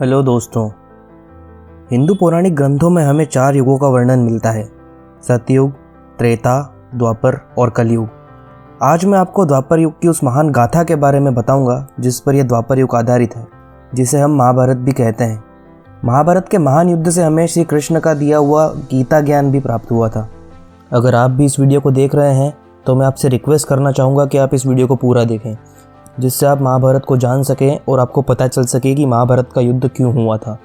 Hello दोस्तों, हिंदू पौराणिक ग्रंथों में हमें 4 युगों का वर्णन मिलता है। सतयुग, त्रेता, द्वापर और कलयुग। आज मैं आपको द्वापर युग की उस महान गाथा के बारे में बताऊंगा जिस पर यह द्वापर युग आधारित है, जिसे हम महाभारत भी कहते हैं। महाभारत के महान युद्ध से हमें श्री कृष्ण का दिया हुआ गीता ज्ञान भी प्राप्त हुआ था। अगर आप भी इस वीडियो को देख रहे हैं तो मैं आपसे रिक्वेस्ट करना चाहूँगा कि आप इस वीडियो को पूरा देखें, जिससे आप महाभारत को जान सकें और आपको पता चल सके कि महाभारत का युद्ध क्यों हुआ था।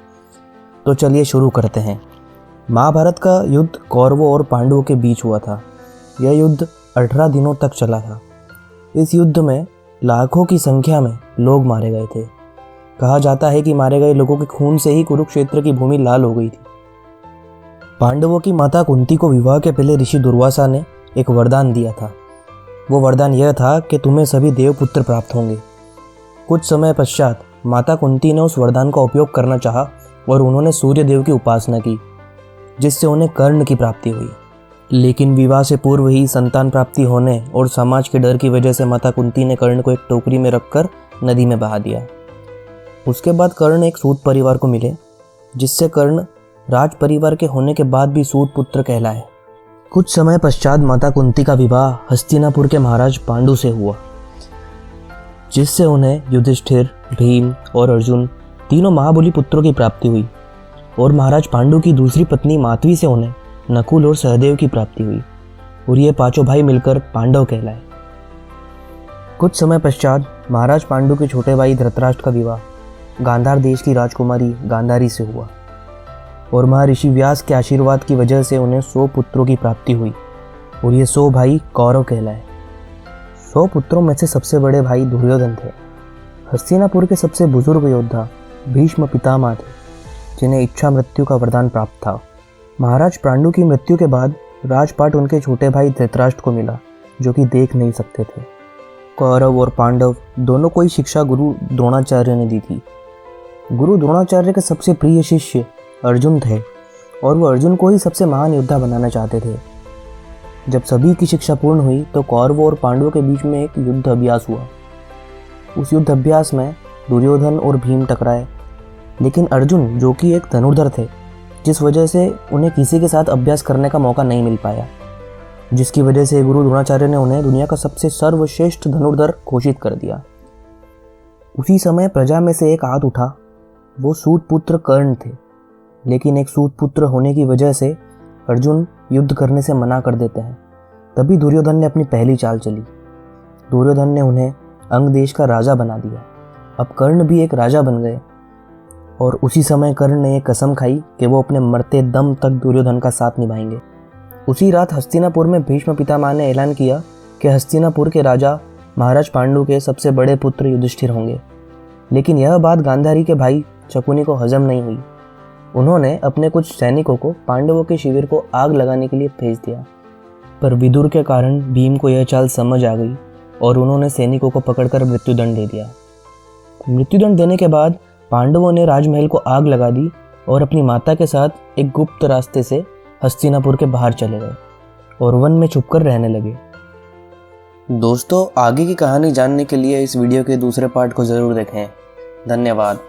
तो चलिए शुरू करते हैं। महाभारत का युद्ध कौरवों और पांडवों के बीच हुआ था। यह युद्ध 18 दिनों तक चला था। इस युद्ध में लाखों की संख्या में लोग मारे गए थे। कहा जाता है कि मारे गए लोगों के खून से ही कुरुक्षेत्र की भूमि लाल हो गई थी। पांडवों की माता कुंती को विवाह के पहले ऋषि दुर्वासा ने एक वरदान दिया था। वो वरदान यह था कि तुम्हें सभी देवपुत्र प्राप्त होंगे। कुछ समय पश्चात माता कुंती ने उस वरदान का उपयोग करना चाहा और उन्होंने सूर्य देव की उपासना की, जिससे उन्हें कर्ण की प्राप्ति हुई। लेकिन विवाह से पूर्व ही संतान प्राप्ति होने और समाज के डर की वजह से माता कुंती ने कर्ण को एक टोकरी में रखकर नदी में बहा दिया। उसके बाद कर्ण एक सूत परिवार को मिले, जिससे कर्ण राज परिवार के होने के बाद भी सूत पुत्र कहलाए। कुछ समय पश्चात माता कुंती का विवाह हस्तिनापुर के महाराज पांडु से हुआ, जिससे उन्हें युधिष्ठिर, भीम और अर्जुन तीनों महाबली पुत्रों की प्राप्ति हुई। और महाराज पांडु की दूसरी पत्नी माधवी से उन्हें नकुल और सहदेव की प्राप्ति हुई और ये पांचों भाई मिलकर पांडव कहलाए। कुछ समय पश्चात महाराज पांडु के छोटे भाई धृतराष्ट्र का विवाह गांधार देश की राजकुमारी गांधारी से हुआ और महर्षि व्यास के आशीर्वाद की वजह से उन्हें 100 पुत्रों की प्राप्ति हुई और ये 100 भाई कौरव कहलाए। 100 पुत्रों में से सबसे बड़े भाई दुर्योधन थे। हस्तिनापुर के सबसे बुजुर्ग योद्धा भीष्म पितामह थे, जिन्हें इच्छा मृत्यु का वरदान प्राप्त था। महाराज पांडु की मृत्यु के बाद राजपाट उनके छोटे भाई धृतराष्ट्र को मिला, जो कि देख नहीं सकते थे। कौरव और पांडव दोनों को ही शिक्षा गुरु द्रोणाचार्य ने दी थी। गुरु द्रोणाचार्य के सबसे प्रिय शिष्य अर्जुन थे और वो अर्जुन को ही सबसे महान योद्धा बनाना चाहते थे। जब सभी की शिक्षा पूर्ण हुई तो कौरवों और पांडवों के बीच में एक युद्ध अभ्यास हुआ। उस युद्ध अभ्यास में दुर्योधन और भीम टकराए, लेकिन अर्जुन, जो कि एक धनुर्धर थे, जिस वजह से उन्हें किसी के साथ अभ्यास करने का मौका नहीं मिल पाया, जिसकी वजह से गुरु द्रोणाचार्य ने उन्हें दुनिया का सबसे सर्वश्रेष्ठ धनुर्धर घोषित कर दिया। उसी समय प्रजा में से एक हाथ उठा। वो सूत पुत्र कर्ण थे, लेकिन एक सूत पुत्र होने की वजह से अर्जुन युद्ध करने से मना कर देते हैं। तभी दुर्योधन ने अपनी पहली चाल चली। दुर्योधन ने उन्हें अंग देश का राजा बना दिया। अब कर्ण भी एक राजा बन गए और उसी समय कर्ण ने एक कसम खाई कि वो अपने मरते दम तक दुर्योधन का साथ निभाएंगे। उसी रात हस्तिनापुर में भीष्म पितामह ने ऐलान किया कि हस्तिनापुर के राजा महाराज पांडु के सबसे बड़े पुत्र युधिष्ठिर होंगे। लेकिन यह बात गांधारी के भाई शकुनी को हजम नहीं हुई। उन्होंने अपने कुछ सैनिकों को पांडवों के शिविर को आग लगाने के लिए भेज दिया, पर विदुर के कारण भीम को यह चाल समझ आ गई और उन्होंने सैनिकों को पकड़कर मृत्युदंड दे दिया। मृत्युदंड देने के बाद पांडवों ने राजमहल को आग लगा दी और अपनी माता के साथ एक गुप्त रास्ते से हस्तिनापुर के बाहर चले गए और वन में छुपकर रहने लगे। दोस्तों, आगे की कहानी जानने के लिए इस वीडियो के दूसरे पार्ट को ज़रूर देखें। धन्यवाद।